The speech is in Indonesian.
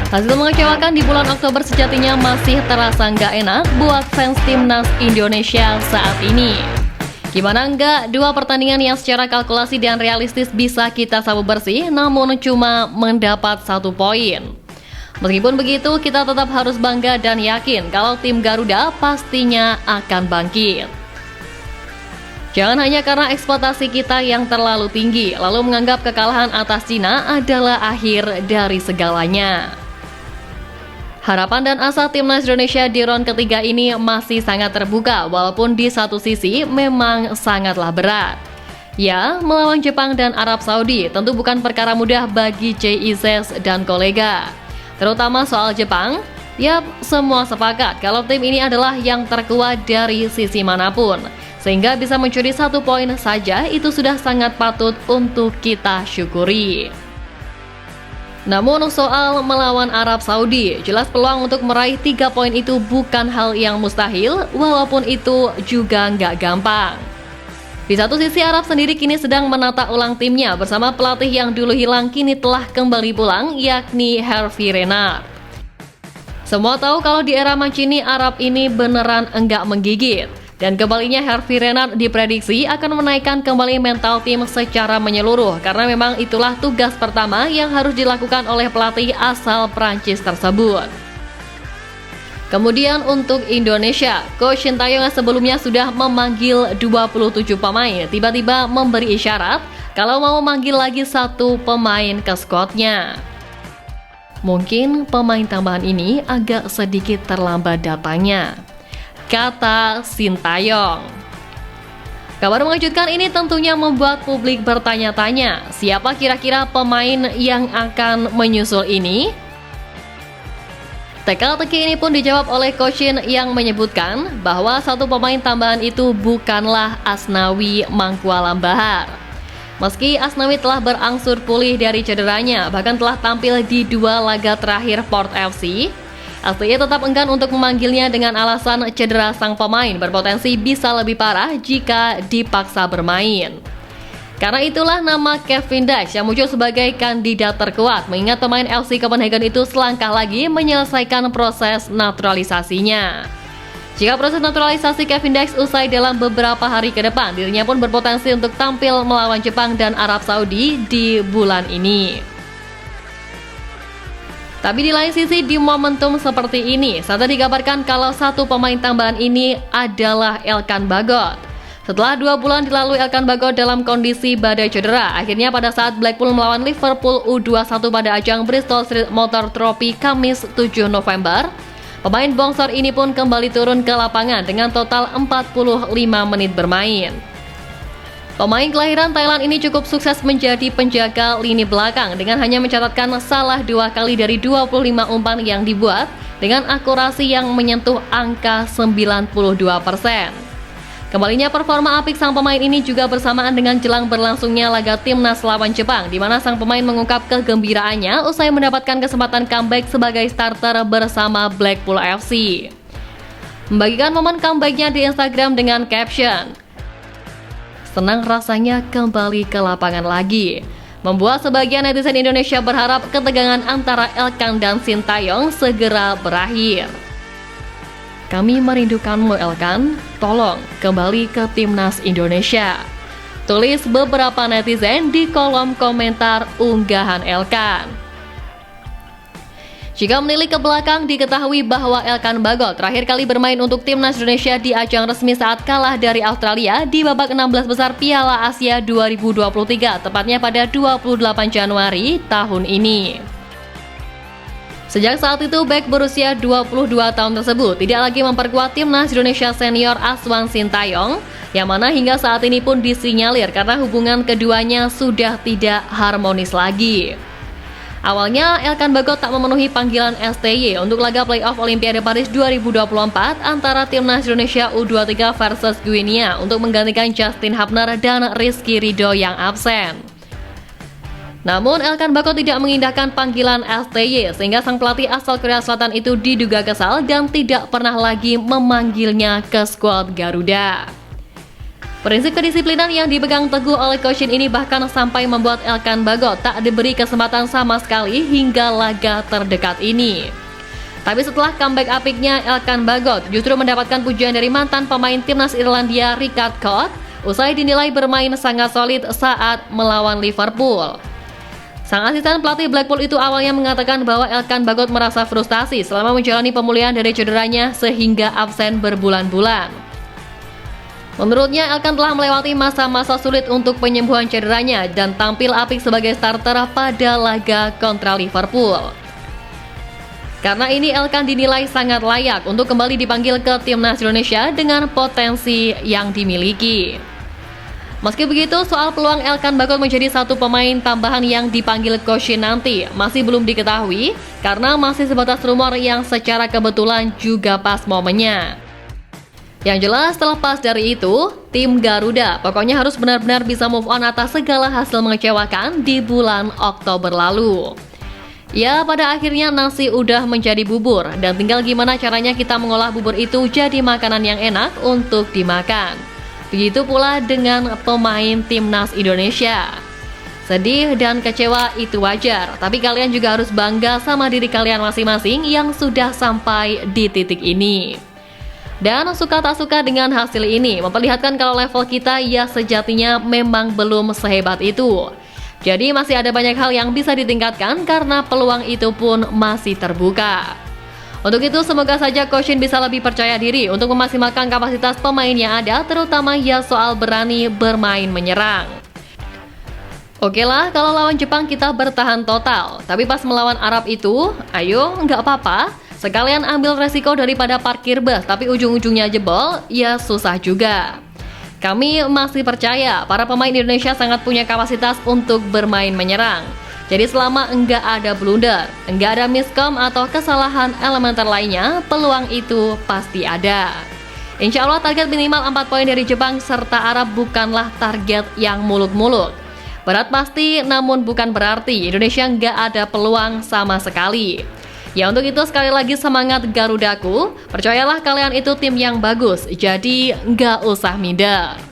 Hasil mengecewakan di bulan Oktober sejatinya masih terasa nggak enak buat fans timnas Indonesia saat ini. Gimana nggak, dua pertandingan yang secara kalkulasi dan realistis bisa kita sapu bersih, namun cuma mendapat 1 poin. Meskipun begitu, kita tetap harus bangga dan yakin kalau tim Garuda pastinya akan bangkit. Jangan hanya karena ekspektasi kita yang terlalu tinggi, lalu menganggap kekalahan atas Cina adalah akhir dari segalanya. Harapan dan asa timnas Indonesia di round ketiga ini masih sangat terbuka, walaupun di satu sisi memang sangatlah berat. Ya, melawan Jepang dan Arab Saudi tentu bukan perkara mudah bagi JIZ dan kolega. Terutama soal Jepang, ya semua sepakat kalau tim ini adalah yang terkuat dari sisi manapun. Sehingga bisa mencuri 1 poin saja itu sudah sangat patut untuk kita syukuri. Namun soal melawan Arab Saudi, jelas peluang untuk meraih 3 poin itu bukan hal yang mustahil, walaupun itu juga nggak gampang. Di satu sisi Arab sendiri kini sedang menata ulang timnya bersama pelatih yang dulu hilang kini telah kembali pulang, yakni Hervé Renard. Semua tahu kalau di era Mancini Arab ini beneran enggak menggigit. Dan kembalinya Hervé Renard diprediksi akan menaikkan kembali mental tim secara menyeluruh karena memang itulah tugas pertama yang harus dilakukan oleh pelatih asal Prancis tersebut. Kemudian untuk Indonesia, Coach Sintayong yang sebelumnya sudah memanggil 27 pemain tiba-tiba memberi isyarat kalau mau memanggil lagi 1 pemain ke skuadnya. Mungkin pemain tambahan ini agak sedikit terlambat datangnya, kata Sintayong. Kabar mengejutkan ini tentunya membuat publik bertanya-tanya, siapa kira-kira pemain yang akan menyusul ini? Teka-teki ini pun dijawab oleh Coach Shin yang menyebutkan bahwa 1 pemain tambahan itu bukanlah Asnawi Mangkualam Bahar. Meski Asnawi telah berangsur pulih dari cederanya, bahkan telah tampil di 2 laga terakhir Port FC, STY tetap enggan untuk memanggilnya dengan alasan cedera sang pemain berpotensi bisa lebih parah jika dipaksa bermain. Karena itulah nama Kevin Dijk yang muncul sebagai kandidat terkuat, mengingat pemain FC Copenhagen itu selangkah lagi menyelesaikan proses naturalisasinya. Jika proses naturalisasi Kevin Dijk usai dalam beberapa hari ke depan, dirinya pun berpotensi untuk tampil melawan Jepang dan Arab Saudi di bulan ini. Tapi di lain sisi, di momentum seperti ini, saat dikabarkan kalau 1 pemain tambahan ini adalah Elkan Bagot. Setelah 2 bulan dilalui Elkan Bagot dalam kondisi badai cedera, akhirnya pada saat Blackpool melawan Liverpool U21 pada ajang Bristol Street Motor Trophy Kamis 7 November, pemain bongsor ini pun kembali turun ke lapangan dengan total 45 menit bermain. Pemain kelahiran Thailand ini cukup sukses menjadi penjaga lini belakang dengan hanya mencatatkan salah 2 kali dari 25 umpan yang dibuat dengan akurasi yang menyentuh angka 92%. Kembalinya performa apik sang pemain ini juga bersamaan dengan jelang berlangsungnya laga timnas lawan Jepang, di mana sang pemain mengungkap kegembiraannya usai mendapatkan kesempatan comeback sebagai starter bersama Blackpool FC. Membagikan momen comebacknya di Instagram dengan caption, "Senang rasanya kembali ke lapangan lagi," membuat sebagian netizen Indonesia berharap ketegangan antara Elkan dan Sintayong segera berakhir. "Kami merindukanmu Elkan, tolong kembali ke timnas Indonesia," tulis beberapa netizen di kolom komentar unggahan Elkan. Jika menilik ke belakang, diketahui bahwa Elkan Bagot terakhir kali bermain untuk timnas Indonesia di ajang resmi saat kalah dari Australia di babak 16 besar Piala Asia 2023, tepatnya pada 28 Januari tahun ini. Sejak saat itu, bek berusia 22 tahun tersebut tidak lagi memperkuat timnas Indonesia senior Aswan Sintayong, yang mana hingga saat ini pun disinyalir karena hubungan keduanya sudah tidak harmonis lagi. Awalnya, Elkan Bagot tak memenuhi panggilan STY untuk laga playoff Olimpiade Paris 2024 antara timnas Indonesia U23 versus Guinea untuk menggantikan Justin Hubner dan Rizky Ridho yang absen. Namun, Elkan Bagot tidak mengindahkan panggilan STY sehingga sang pelatih asal Korea Selatan itu diduga kesal dan tidak pernah lagi memanggilnya ke skuad Garuda. Prinsip kedisiplinan yang dipegang teguh oleh Coach Shin ini bahkan sampai membuat Elkan Bagot tak diberi kesempatan sama sekali hingga laga terdekat ini. Tapi setelah comeback apiknya, Elkan Bagot justru mendapatkan pujian dari mantan pemain timnas Irlandia Richard Court usai dinilai bermain sangat solid saat melawan Liverpool. Sang asisten pelatih Blackpool itu awalnya mengatakan bahwa Elkan Bagot merasa frustasi selama menjalani pemulihan dari cederanya sehingga absen berbulan-bulan. Menurutnya, Elkan telah melewati masa-masa sulit untuk penyembuhan cederanya dan tampil apik sebagai starter pada laga kontra Liverpool. Karena ini, Elkan dinilai sangat layak untuk kembali dipanggil ke timnas Indonesia dengan potensi yang dimiliki. Meski begitu, soal peluang Elkan Bagot menjadi satu pemain tambahan yang dipanggil Coach Shin nanti masih belum diketahui karena masih sebatas rumor yang secara kebetulan juga pas momennya. Yang jelas, terlepas dari itu, tim Garuda pokoknya harus benar-benar bisa move on atas segala hasil mengecewakan di bulan Oktober lalu. Ya, pada akhirnya nasi udah menjadi bubur, dan tinggal gimana caranya kita mengolah bubur itu jadi makanan yang enak untuk dimakan. Begitu pula dengan pemain timnas Indonesia. Sedih dan kecewa itu wajar, tapi kalian juga harus bangga sama diri kalian masing-masing yang sudah sampai di titik ini. Dan suka tak suka dengan hasil ini memperlihatkan kalau level kita ya sejatinya memang belum sehebat itu. Jadi masih ada banyak hal yang bisa ditingkatkan karena peluang itu pun masih terbuka. Untuk itu semoga saja Coach Shin bisa lebih percaya diri untuk memaksimalkan kapasitas pemain yang ada, terutama ya soal berani bermain menyerang. Oke lah, kalau lawan Jepang kita bertahan total, tapi pas melawan Arab itu, ayo nggak apa-apa. Sekalian ambil resiko daripada parkir bus, tapi ujung-ujungnya jebol, ya susah juga. Kami masih percaya para pemain Indonesia sangat punya kapasitas untuk bermain menyerang. Jadi selama enggak ada blunder, enggak ada miskom atau kesalahan elementer lainnya, peluang itu pasti ada. Insya Allah target minimal 4 poin dari Jepang serta Arab bukanlah target yang muluk-muluk. Berat pasti, namun bukan berarti Indonesia enggak ada peluang sama sekali. Ya untuk itu sekali lagi semangat Garudaku, percayalah kalian itu tim yang bagus, jadi nggak usah minder.